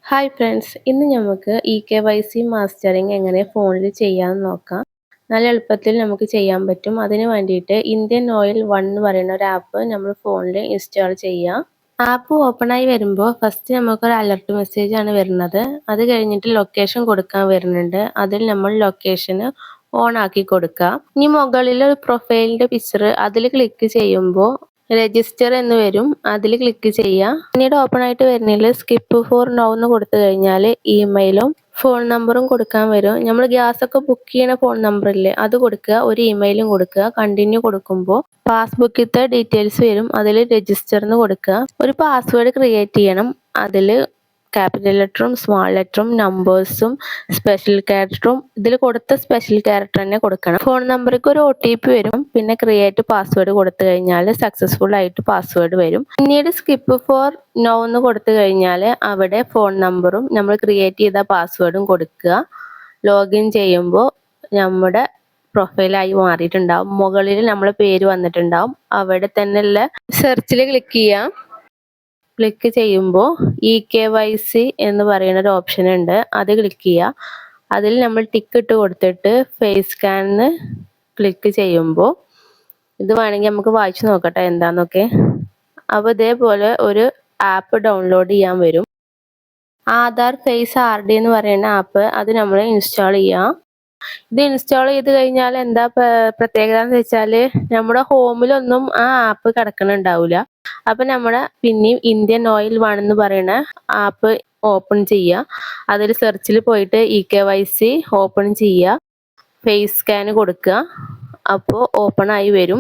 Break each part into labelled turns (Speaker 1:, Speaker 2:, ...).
Speaker 1: Hi friends, ഇന്ന് നമുക്ക് KYC mastering എങ്ങനെ ഫോണിൽ ചെയ്യാമെന്ന് നോക്കാം. നല്ല എളുപ്പത്തിൽ നമുക്ക് ചെയ്യാൻ പറ്റും. അതിന് വേണ്ടിയിട്ട് ഇന്ത്യൻ ഓയിൽ 1 എന്ന് പറയുന്ന ഒരു ആപ്പ് നമ്മൾ ഫോണിൽ ഇൻസ്റ്റാൾ ചെയ്യാം. ആപ്പ് ഓപ്പൺ ആയി വരുമ്പോൾ ഫസ്റ്റ് നമുക്കൊരു അലർട്ട് മെസ്സേജ് ആണ് വരുന്നത്. അത് കഴിഞ്ഞിട്ട് ലൊക്കേഷൻ കൊടുക്കാൻ വരുന്നുണ്ട്. അതിൽ നമ്മൾ ലൊക്കേഷന് ഓൺ ആക്കി കൊടുക്കുക. ഇനി മുകളിൽ ഒരു പ്രൊഫൈലിന്റെ പിക്ചർ അതിൽ ക്ലിക്ക് ചെയ്യുമ്പോൾ രജിസ്റ്റർ എന്ന് വരും. അതിൽ ക്ലിക്ക് ചെയ്യുക. പിന്നീട് ഓപ്പൺ ആയിട്ട് വരുന്നതിൽ സ്കിപ്പ് ഫോർ നൗ എന്ന് കൊടുത്തു കഴിഞ്ഞാൽ ഇമെയിലും ഫോൺ നമ്പറും കൊടുക്കാൻ വരും. നമ്മൾ ഗ്യാസ് ഒക്കെ ബുക്ക് ചെയ്യുന്ന ഫോൺ നമ്പർ ഇല്ലേ, അത് കൊടുക്കുക. ഒരു ഇമെയിലും കൊടുക്കുക. കണ്ടിന്യൂ കൊടുക്കുമ്പോൾ പാസ്ബുക്കിലത്തെ ഡീറ്റെയിൽസ് വരും. അതിൽ രജിസ്റ്റർ എന്ന് കൊടുക്കുക. ഒരു പാസ്വേഡ് ക്രിയേറ്റ് ചെയ്യണം. അതിൽ ക്യാപിറ്റൽ ലെറ്ററും സ്മാൾ ലെറ്ററും നമ്പേഴ്സും സ്പെഷ്യൽ ക്യാരക്ടറും ഇതിൽ കൊടുത്ത സ്പെഷ്യൽ ക്യാരക്ടർ തന്നെ കൊടുക്കണം. ഫോൺ നമ്പർക്ക് ഒരു OTP വരും. പിന്നെ ക്രിയേറ്റ് പാസ്വേഡ് കൊടുത്തു കഴിഞ്ഞാൽ സക്സസ്ഫുൾ ആയിട്ട് പാസ്വേഡ് വരും. പിന്നീട് സ്കിപ്പ് ഫോർ നോ എന്ന് കൊടുത്തു കഴിഞ്ഞാൽ അവിടെ ഫോൺ നമ്പറും നമ്മൾ ക്രിയേറ്റ് ചെയ്ത പാസ്വേഡും കൊടുക്കുക. ലോഗിൻ ചെയ്യുമ്പോൾ നമ്മുടെ പ്രൊഫൈലായി മാറിയിട്ടുണ്ടാവും. മുകളിൽ നമ്മളെ പേര് വന്നിട്ടുണ്ടാവും. അവിടെ തന്നെയുള്ള സെർച്ചിൽ ക്ലിക്ക് ചെയ്യാം. ക്ലിക്ക് ചെയ്യുമ്പോൾ KYC എന്ന് പറയുന്ന ഒരു ഓപ്ഷൻ ഉണ്ട്. അത് ക്ലിക്ക് ചെയ്യുക. അതിൽ നമ്മൾ ടിക്ക് ഇട്ട് കൊടുത്തിട്ട് ഫേസ് സ്കാൻ ക്ലിക്ക് ചെയ്യുമ്പോൾ ഇത് വേണമെങ്കിൽ നമുക്ക് വായിച്ചു നോക്കട്ടെ എന്താന്നൊക്കെ. അപ്പോൾ ഇതേപോലെ ഒരു ആപ്പ് ഡൗൺലോഡ് ചെയ്യാൻ വരും. ആധാർ ഫേസ് RD എന്ന് പറയുന്ന ആപ്പ് അത് നമ്മൾ ഇൻസ്റ്റാൾ ചെയ്യാം. ഇത് ഇൻസ്റ്റാൾ ചെയ്ത് കഴിഞ്ഞാൽ എന്താ പ്രത്യേകത എന്ന് വെച്ചാൽ നമ്മുടെ ഹോമിലൊന്നും ആ ആപ്പ് കിടക്കണുണ്ടാവില്ല. അപ്പൊ നമ്മുടെ പിന്നെയും ഇന്ത്യൻ ഓയിൽ 1 എന്ന് പറയുന്ന ആപ്പ് ഓപ്പൺ ചെയ്യുക. അതിൽ സെർച്ചിൽ പോയിട്ട് KYC ഓപ്പൺ ചെയ്യുക. ഫേസ് സ്കാൻ കൊടുക്കുക. അപ്പോൾ ഓപ്പൺ ആയി വരും.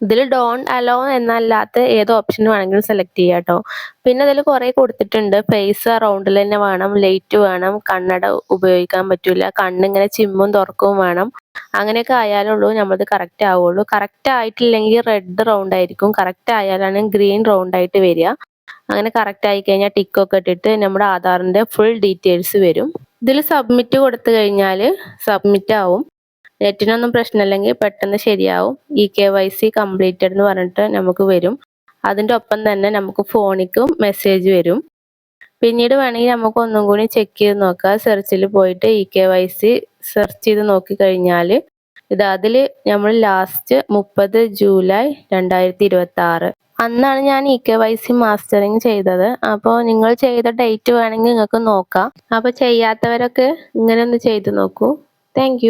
Speaker 1: ഇതിൽ ഡോണ്ട് അലോ എന്നല്ലാത്ത ഏത് ഓപ്ഷൻ വേണമെങ്കിലും സെലക്ട് ചെയ്യാം കേട്ടോ. പിന്നെ അതിൽ കുറേ കൊടുത്തിട്ടുണ്ട്. ഫേസ് റൗണ്ടിൽ തന്നെ വേണം, ലൈറ്റ് വേണം, കണ്ണട ഉപയോഗിക്കാൻ പറ്റില്ല, കണ്ണിങ്ങനെ ചിമ്മും തുറക്കും വേണം. അങ്ങനെയൊക്കെ ആയാലുള്ളൂ നമ്മളത് കറക്റ്റ് ആവുള്ളൂ. കറക്റ്റ് ആയിട്ടില്ലെങ്കിൽ റെഡ് റൗണ്ട് ആയിരിക്കും. കറക്റ്റ് ആയാലാണ് ഗ്രീൻ റൗണ്ട് ആയിട്ട് വരിക. അങ്ങനെ കറക്റ്റ് ആയി കഴിഞ്ഞാൽ ടിക്കൊക്കെ ഇട്ടിട്ട് നമ്മുടെ ആധാറിന്റെ ഫുൾ ഡീറ്റെയിൽസ് വരും. ഇതിൽ സബ്മിറ്റ് കൊടുത്തു കഴിഞ്ഞാൽ സബ്മിറ്റ് ആവും. നെറ്റിനൊന്നും പ്രശ്നമില്ലെങ്കിൽ പെട്ടെന്ന് ശരിയാവും. KYC കംപ്ലീറ്റഡ് എന്ന് പറഞ്ഞിട്ട് നമുക്ക് വരും. അതിൻ്റെ ഒപ്പം തന്നെ നമുക്ക് ഫോണിക്കും മെസ്സേജ് വരും. പിന്നീട് വേണമെങ്കിൽ നമുക്ക് ഒന്നും കൂടി ചെക്ക് ചെയ്ത് നോക്കാം. സെർച്ചിൽ പോയിട്ട് KYC സെർച്ച് ചെയ്ത് നോക്കി കഴിഞ്ഞാൽ അതിൽ നമ്മൾ ലാസ്റ്റ് 30 ജൂലൈ 2026 അന്നാണ് ഞാൻ KYC മാസ്റ്ററിങ് ചെയ്തത്. അപ്പോൾ നിങ്ങൾ ചെയ്ത ഡേറ്റ് വേണമെങ്കിൽ നിങ്ങൾക്ക് നോക്കാം. അപ്പോൾ ചെയ്യാത്തവരൊക്കെ ഇങ്ങനെ ഒന്ന് ചെയ്ത് നോക്കൂ. താങ്ക്